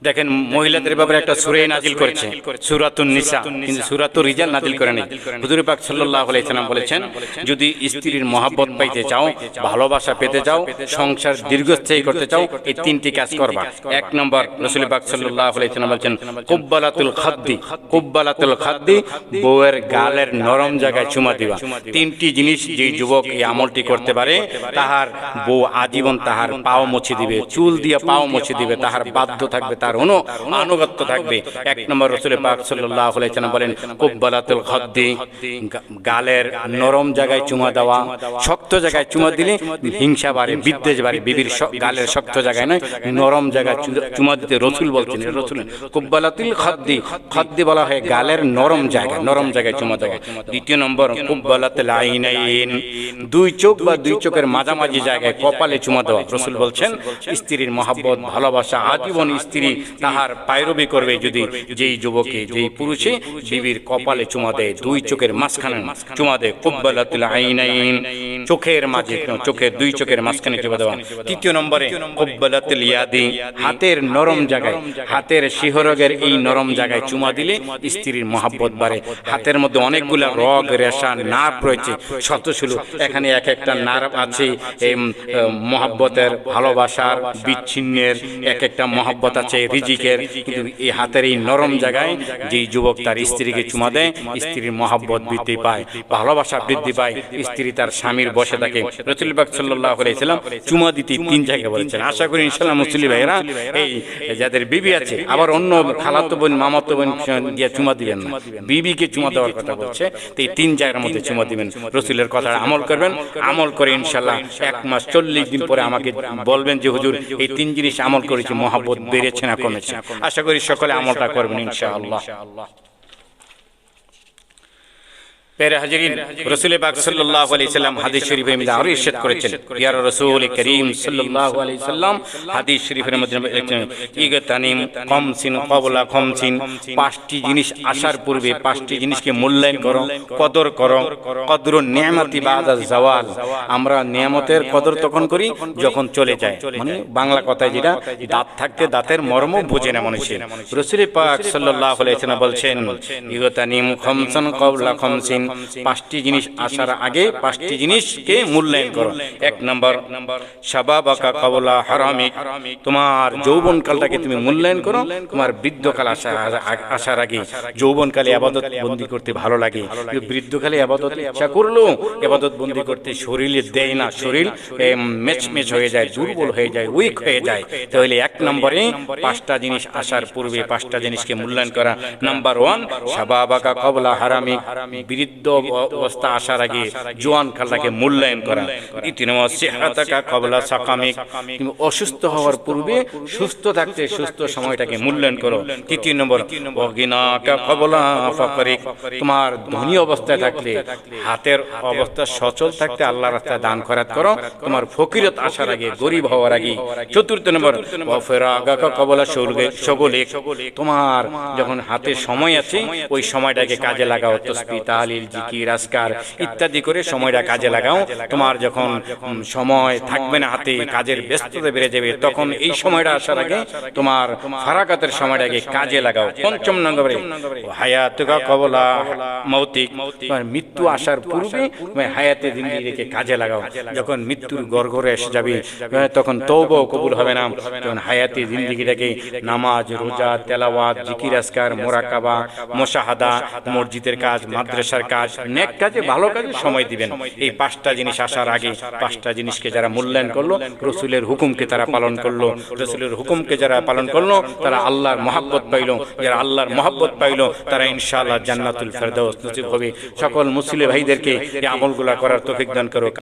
দেখেন মহিলাদের ব্যাপারে একটা সূরা নাজিল করেছে, সূরাতুন নিসা, কিন্তু সূরাতুর রিজাল নাজিল করে নাই। হুজুর পাক সাল্লাল্লাহু আলাইহি সাল্লাম বলেছেন, যদি স্ত্রীর মহব্বত পাইতে চাও, ভালোবাসা পেতে চাও, সংসার দীর্ঘস্থায়ী করতে চাও, এই তিনটি কাজ করবা। এক নম্বর, রাসূল পাক সাল্লাল্লাহু আলাইহি সাল্লাম বলেছেন, কুব্বালাতুল খাদ্দি, কুব্বালাতুল খাদ্দি, বউয়ের গালের নরম জায়গায় চুমা দিবা। তিনটি জিনিস যেই যুবক এই আমলটি করতে পারে, তাহার বউ আজীবন তাহার পাও মুছে দিবে, চুল দিয়ে পাও মুছে দিবে, তাহার বাধ্য থাকবে, তার আনুগত্য থাকবে। এক নম্বর, রাসূল পাক সাল্লাল্লাহু আলাইহি সাল্লাম বলেন, কুব্বালাতুল খাদ্দি, গালের নরম জায়গায় চুমা দেওয়া। শক্ত জায়গায় চুমা দিলে হিংসা বাড়ে, বিদ্বেষ বাড়ে। বিবির গালের শক্ত জায়গায় নয়, নরম জায়গায় চুমা দিতে রাসূল বলছেন। রাসূল কুব্বালাতুল খাদ্দি, খাদ্দি বলা হয় গালের নরম জায়গা, নরম জায়গায় চুমা দেওয়া। দ্বিতীয় নম্বর, কুব্বালাতুল আইনাইন, দুই চোখ বা দুই চোখের মাঝামাঝি জায়গায় কপালে চুমা দেওয়া। রাসূল বলছেন, স্ত্রীর মহব্বত, ভালোবাসা, আজীবন স্ত্রী তাহার পায়রবি করবে যদি যেই যুবকে, যেই পুরুষে বিবির কপালে চুমা দেয়, দুই চোখের মাঝখানে চুমা দেয়। কুব্বালাতুল আইনাইন, চোখের মাঝে, চোখের দুই চোখের মাঝখানে চুমা দেওয়া। তৃতীয় নম্বরে, কুব্বালাতুল ইয়াদি, হাতের নরম জায়গায়, হাতের শিহরগের এই নরম জায়গায় চুমা দিলে স্ত্রীর মহব্বত বাড়ে। হাতের মধ্যে অনেকগুলা রগ, রেশা, নার্ভ রয়েছে, শতশুলু, এখানে এক একটা নার্ভ আছে মহব্বতের, ভালোবাসার, বিচ্ছিন্নের, এক একটা মহব্বত আছে রিজিকের। কিন্তু এই হাতের এই নরম জায়গায় যেই যুবক তার স্ত্রীকে চুমা দেয়, স্ত্রীর মহব্বত বৃদ্ধি পায়, ভালোবাসা বৃদ্ধি পায়, স্ত্রী তার স্বামীর বসে থাকে। রাসূল পাক সাল্লাল্লাহু আলাইহি সাল্লাম চুমা দিতে তিন জায়গায় বলেছেন। আশা করি ইনশাআল্লাহ মুসলিম ভাইরা, এই যাদের বিবি আছে, আবার অন্য খালাতো বোন, মামাতো বোন দিয়ে চুমা দিবেন না, বিবিকে চুমা দেওয়ার কথা বলছে। তো এই তিন জায়গার মধ্যে চুমা দিবেন, রাসূলের কথা আমল করবেন। আমল করে ইনশাআল্লাহ 1 মাস 40 দিন পরে আমাকে বলবেন যে হুজুর এই তিন জিনিস আমল করেছি, মহব্বত বেড়েছে না কমেছে। আশা করি সকলে আমলটা করবেন ইনশাআল্লাহ। প্যারে হাজিরিন, রাসূল পাক সাল্লাল্লাহু আলাইহি সাল্লাম হাদিস শরীফে মধ্যে আরো ইরশাদ করেছেন, ইয়া রাসূল করিম সাল্লাল্লাহু আলাইহি সাল্লাম হাদিস শরীফের মধ্যে বলেছেন, ইগতানিম খামসিন ক্বাবলা খামসিন, পাঁচটি জিনিস আসার পূর্বে পাঁচটি জিনিসকে মূল্যায়ন করো, কদর করো। কদরুন নিয়ামাতি বাদা জাওয়াল, আমরা নিয়ামতের কদর তখন করি যখন চলে যায়। মানে বাংলা কথায় যেটা, দাঁত থাকতে দাঁতের মর্ম বোঝে না মানুষের। রাসূল পাক সাল্লাল্লাহু আলাইহি সাল্লাম বলছেন, ইগতানিম খামসান ক্বাবলা খামসিন, পাঁচটি জিনিস আসার আগে পাঁচটি জিনিসকে মূল্যায়ন করো। এক নম্বর, শাবাবাকা ক্বাবলা হারামিক, তোমার যৌবনকালটাকে তুমি মূল্যায়ন করো। তোমার বৃদ্ধকাল আসার আগে যৌবনকালে ইবাদত বন্দি করতে ভালো লাগে, কিন্তু বৃদ্ধকালে ইবাদত ইচ্ছা করলো ইবাদত বন্দি করতে শরীরে দেয় না, শরীর মেচমেচ হয়ে যায়, দুর্বল হয়ে যায়, উইক হয়ে যায়। তাহলে এক নম্বরে পাঁচটা জিনিস আসার পূর্বে পাঁচটা জিনিসকে মূল্যায়ন করা। নাম্বার 1, শাবাবাকা ক্বাবলা হারামিক, বৃদ্ধ অবস্থা আসার আগে জোয়ান কালটাকে মূল্যায়ন করা। দ্বিতীয় নম্বর, সিহাতাকা ক্বাবলা সাকামিক, তুমি অসুস্থ হওয়ার পূর্বে সুস্থ থাকতে সুস্থ সময়টাকে মূল্যায়ন করো। তৃতীয় নম্বর, ওয়াগিনাকা ক্বাবলা ফাকরিক, তোমার ধনী অবস্থায় থাকলে, হাতের অবস্থা সচল থাকতে আল্লাহর রাস্তায় দান খয়রাত করো, তোমার ফকিরত আসার আগে, গরিব হওয়ার আগে। চতুর্থ নম্বর, ওয়াফিরাগাকা ক্বাবলা শুগলিক, তোমার যখন হাতে সময় আছে ওই সময়টাকে কাজে লাগাও, তাসবিহ, তাহলিল, জিকির, আজকার ইত্যাদি করে সময়টা কাজে লাগাও। তোমার যখন সময় থাকবে না হাতে, কাজের ব্যস্ততা বেড়ে যাবে, তখন এই সময়টা আসার আগে তোমার ফারাকাতের সময়টাকে কাজে লাগাও। পঞ্চম নম্বরে, হায়াতুকা ক্বাবলা মাউতিক, তোমার মৃত্যু আসার পূর্বে তুমি হায়াতে জিন্দেগিকে কাজে লাগাও। যখন মৃত্যুর গড়গড়ে এসে যাবে, তখন তওবা কবুল হবে না, তখন হায়াতে জিন্দেগিটাকে নামাজ, রোজা, তেলাওয়াত, জিকির, আজকার, মুরাকাবা, মুশাহাদা, মসজিদের কাজ, মাদ্রাসার কাজ, নেক কাজে, ভালো কাজে সময় দিবেন। এই পাঁচটা জিনিস আসার আগে পাঁচটা জিনিসকে যারা মূল্যায়ন করলো, রাসূলের হুকুমকে তারা পালন করলো, রাসূলের হুকুমকে যারা পালন করলো তারা আল্লাহর মহব্বত পাইলো। যারা আল্লাহর মহব্বত পাইলো তারা ইনশাআল্লাহ জান্নাতুল ফেরদাউস নসিব হবে। সকল মুসলিম ভাইদেরকে এই আমলগুলো করার তৌফিক দান করো।